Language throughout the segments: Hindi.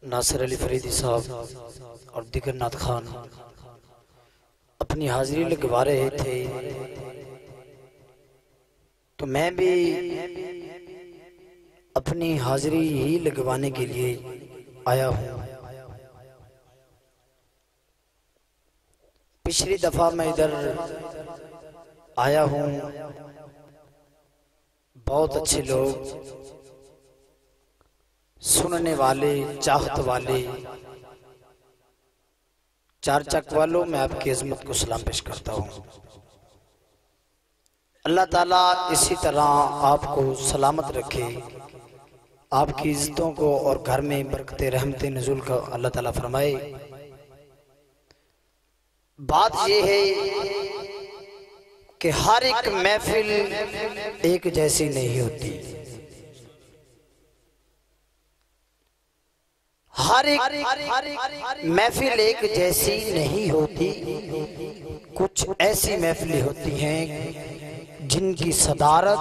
नासिर अली फरीदी साहब और दिगर नात खान अपनी हाजिरी लगवा रहे थे, तो मैं भी अपनी हाजिरी ही लगवाने के लिए आया हूँ। पिछली दफा मैं इधर आया हूँ, बहुत अच्छे लोग, सुनने वाले, चाहत वाले, चार चक वालों, मैं आपकी अजमत को सलाम पेश करता हूँ। अल्लाह ताला इसी तरह आपको सलामत रखे, आपकी इज्जतों को और घर में बरकते रहमते नज़ुल का अल्लाह ताला फरमाए। बात यह है कि हर एक महफिल एक जैसी नहीं होती, हर एक महफिल एक जैसी नहीं होती। कुछ ऐसी महफिलें होती हैं जिनकी सदारत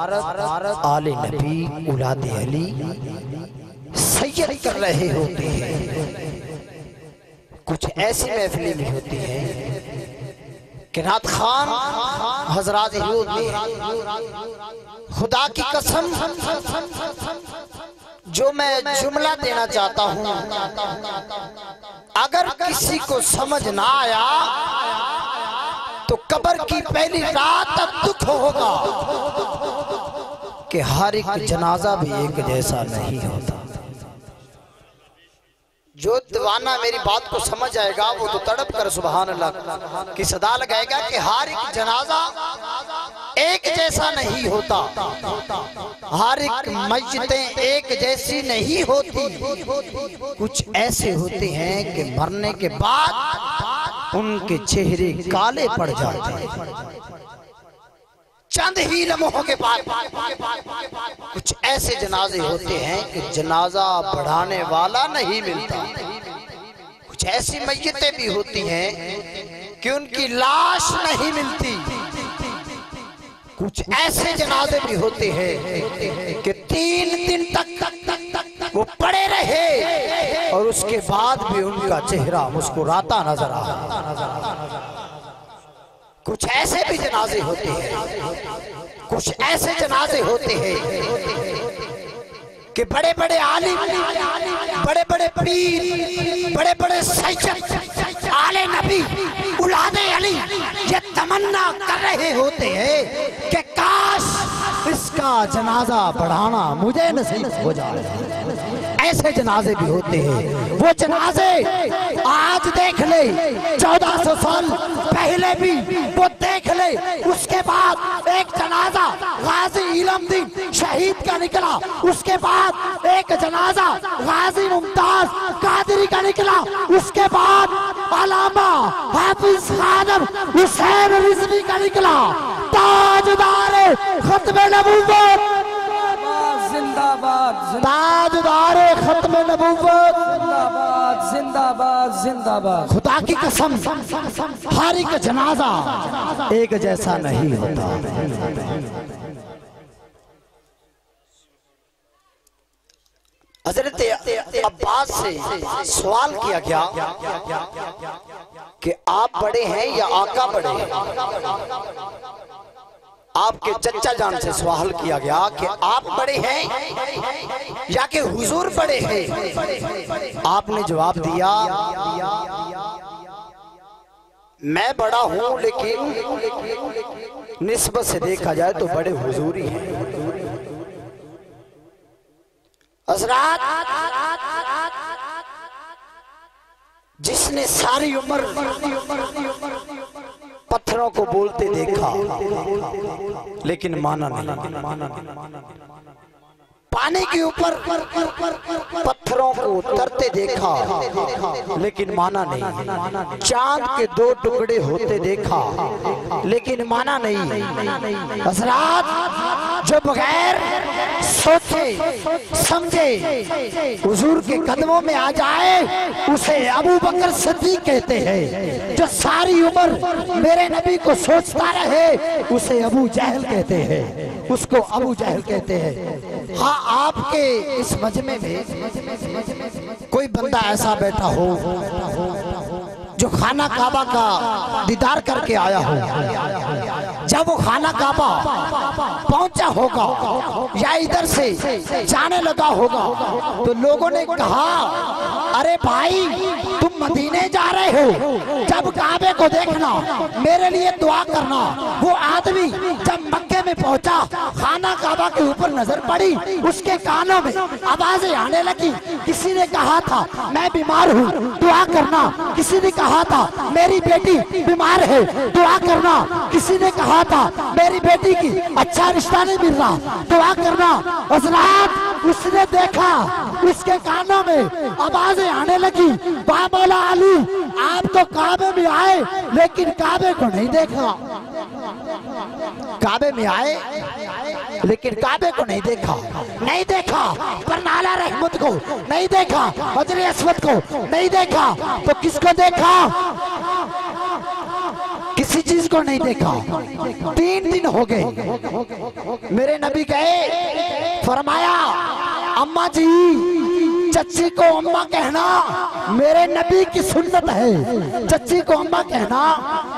आले नबी औलाद अली सैयद कर रहे होते हैं। कुछ ऐसी महफिलें भी होती हैं कि नात खान हजरात खुदा की कसम, जो मैं जुमला देना चाहता हूँ, अगर किसी को समझ ना आया तो कब्र की पहली रात तक दुख होगा कि हर एक जनाजा भी एक जैसा नहीं होता। जो दीवाना मेरी बात को समझ आएगा वो तो तड़प कर सुभान अल्लाह की सदा लगाएगा कि हर एक जनाजा एक जैसा नहीं होता, हर एक मस्जिदें एक जैसी नहीं होती। कुछ ऐसे होते हैं कि मरने के बाद उनके चेहरे काले पड़ जाते हैं चंद ही लम्हों के बाद। कुछ ऐसे जनाजे होते हैं कि जनाजा बढ़ाने वाला नहीं मिलता। कुछ ऐसी मय्यतें भी होती हैं कि उनकी लाश नहीं मिलती। कुछ ऐसे जनाजे भी होते हैं कि 3 दिन तक वो पड़े रहे और उसके बाद भी उनका चेहरा मुस्कुराता नजर आया। कुछ ऐसे भी जनाजे होते हैं, कुछ ऐसे जनाजे होते हैं कि बड़े बड़े आलिम, बड़े बड़े पीर, बड़े बड़े सैयद आले नबी औलादे अली ये तमन्ना कर रहे होते हैं कि काश इसका जनाजा बढ़ाना मुझे नसीब हो जाए। ऐसे जनाजे भी होते हैं। वो जनाजे आज देख ले, 1400 साल पहले भी वो देख ले, उसके बाद एक जनाजा गाजी इलमदीन शहीद का निकला, उसके बाद एक जनाजा गाजी मुमताज कादरी का निकला, उसके बाद अलामा हाफिज खादम हुसैन रिजवी का निकला। ताजदारे खत्मे नबूवत जिंदाबाद, ताजदारे खत्मे नबूवत जिंदाबाद, जिंदाबाद, जिंदाबाद। खुदा की कसम हर एक जनाजा एक जैसा नहीं होता। हजरत अब्बास से सवाल किया गया कि आप बड़े हैं या आका बड़े हैं। आपके चचा जान से सवाल किया गया कि आप बड़े हैं या कि हुजूर बड़े हैं। आपने जवाब दिया, मैं बड़ा हूं लेकिन निस्बत से देखा जाए तो बड़े हुजूर ही हैं। हज़रात, जिसने सारी उम्र पत्थरों को बोलते देखा लेकिन माना नहीं, पानी के ऊपर पत्थरों को उतरते देखा लेकिन माना नहीं, चांद के 2 टुकड़े होते देखा लेकिन माना नहीं। हज़रात, जो बगैर सोचे समझे हुजूर के कदमों में आ जाए उसे अबू बकर सिद्दीक कहते हैं। जो सारी उम्र मेरे नबी को सोचता रहे उसे अबू जहल कहते हैं, उसको अबू जहल कहते हैं। हाँ, आपके इस मजमे में कोई बंदा ऐसा बैठा हो जो खाना काबा का दीदार करके आया हो, जब वो खाना काबा पहुंचा होगा या इधर से जाने लगा होगा तो लोगों ने कहा, अरे भाई तुम मदीने जा रहे हो, जब काबे को देखना, मेरे लिए दुआ करना। वो आदमी जब मक्के में पहुंचा, खाना काबा के ऊपर नजर पड़ी, उसके कानों में आवाजें आने लगी। किसी ने कहा था मैं बीमार हूँ, दुआ करना। किसी ने कहा था मेरी बेटी बीमार है, दुआ करना। किसी ने कहा था मेरी बेटी की अच्छा रिश्ता नहीं मिल रहा, दुआ करना। हज़रात उसने देखा, उसके कानों में आवाजें आने लगी, मौला अली आप तो काबे में आए लेकिन काबे को नहीं देखा। काबे में आए लेकिन काबे को नहीं देखा, नहीं देखा बरनाला रहमत को नहीं देखा, हजर अस्वद को नहीं देखा, तो किसको देखा? किसी चीज को नहीं देखा। 3 दिन हो गए, मेरे नबी गए, फरमाया अम्मा जी, चच्ची को अम्मा कहना मेरे नबी की सुन्नत है, चच्ची को अम्मा कहना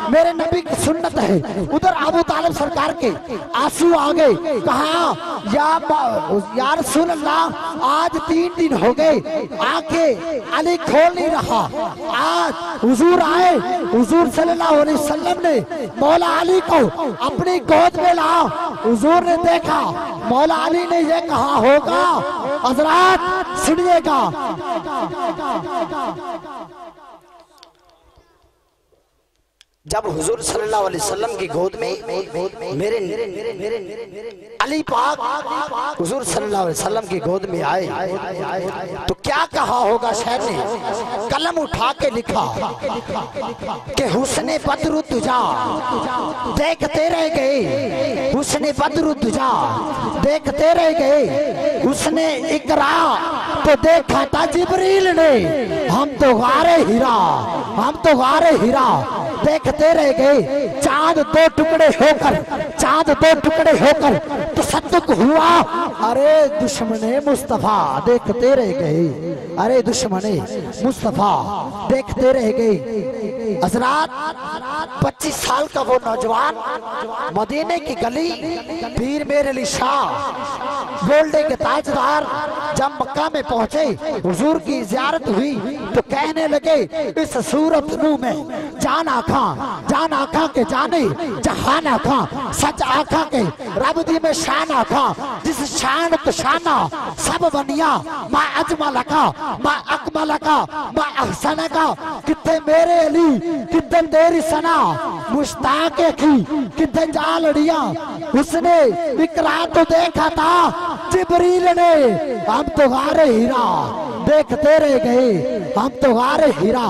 मेरे नबी की सुन्नत है। उधर अबू तालिब सरकार के आंसू आ गए, कहा या रसूल अल्लाह आज 3 दिन हो गए, आंखें अली खोल नहीं रहा। आज हुजूर आए, हुजूर सल्लल्लाहु अलैहि वसल्लम ने मौला अली को अपनी गोद में ला। हुजूर ने देखा, मौला अली ने ये कहा होगा, हज़रात सुनिएगा, जब हुजूर सल्लल्लाहु अलैहि वसल्लम की गोद में मेरे अली पाक हुजूर सल्लल्लाहु अलैहि वसल्लम की गोद में आए तो क्या कहा होगा? शायर ने कलम उठा के लिखा कि हुस्ने बद्रु तुझा देखते रह गए, हुस्ने बद्रु तुझा देखते रह गए, उसने इकरा तो देखा था जिब्रील ने, हम तो गारे हीरा, हम तो गारे हीरा देखते रह गए। चांद 2 टुकड़े होकर, चांद 2 टुकड़े होकर तो सत्तुक हुआ, अरे दुश्मने मुस्तफा देखते रह गए, अरे दुश्मने मुस्तफा देखते रह गए। हज़रात 25 साल का वो नौजवान मदीने की गली, पीर मेरे अली शाह गोल्डे के ताजदार जब मक्का में पहुंचे, हुजूर की ज़ियारत हुई तो कहने लगे, इस सूरत नू में जान आखा, जान आखा के जाने जहान आखा, सच आखा के रब दी में शान आखा, जिस शान तो शाना सब बनिया, मा अजमल का, मा अकमल का, मा अहसन का, कितने मेरे अली कितने तेरी सना, मुश्ताक की कितने जालड़िया, उसने इकरा तो देखा था जिब्रील ने, हम तो गारे हीरा देखते रह गए, हम तो गारे हीरा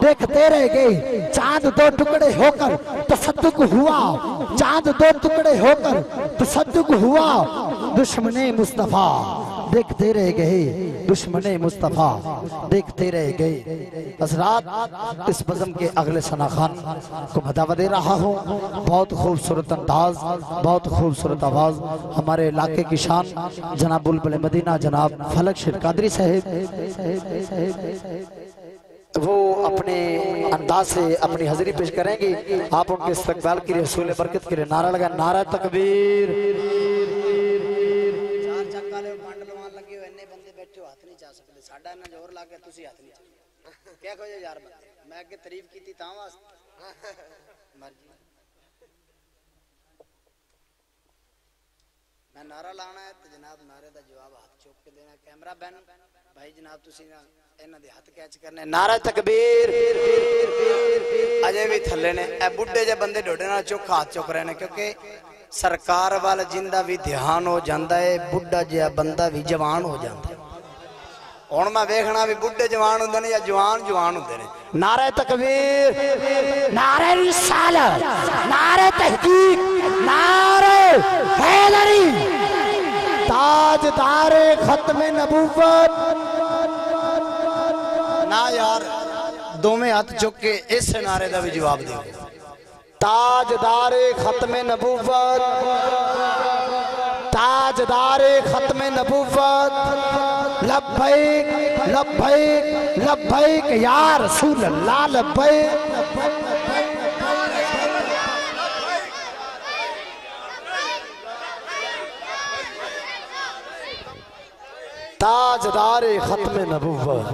देखते रह गए। चांद 2 टुकड़े होकर तसद्दुक हुआ, चांद 2 टुकड़े होकर तसद्दुक हुआ, दुश्मने मुस्तफा देखते रह गए, दुश्मने मुस्तफा देखते रह गए। हज़रात इस बज़म के अगले सना खान को बधावा दे रहा हूँ। बहुत खूबसूरत अंदाज, बहुत खूबसूरत आवाज़, हमारे इलाके की शान जनाब बुलबुल मदीना जनाब फलक शेर कादरी साहब, वो अपने अंदाज से अपनी हाजिरी पेश करेंगे। आप उनके इस्तकबाल के लिए रसूल बरकत के लिए नारा लगा, नारा तकबीर। मैं नारा लाना है तो जनाब नारे का जवाब हाथ चुक के देना। कैमरा बैन भाई जनाब तुसी इन्हां दे हाथ कैच करने। नारा तकबीर। अजे भी थल्ले ने ए बुढ़े जे बंदे डोडे नाल चुक हाथ चुक रहे ने, क्योंकि सरकार वाल जिंदा भी ध्यान हो जाता है, बुढ़ा जिहा बंदा भी जवान हो जाता है। हुण मैं वेखना भी बुढ़े जवान होंदे ने या जवान जवान होंदे ने। नारे तकबीर, नारे रिसालत, नारे तहकीक, नारे हैदरी, ताजदारे खत्मे नबूवत। ना यार दोवें हाथ चुक के इस नारे का भी जवाब दो। ताजदारे खत्मे नबूवत, ताजदारे खत्मे नबूवत, लब्बैक लब्बैक लब्बैक या रसूल अल्लाह लब्बैक। ताजदारे खत्म नबुव्वत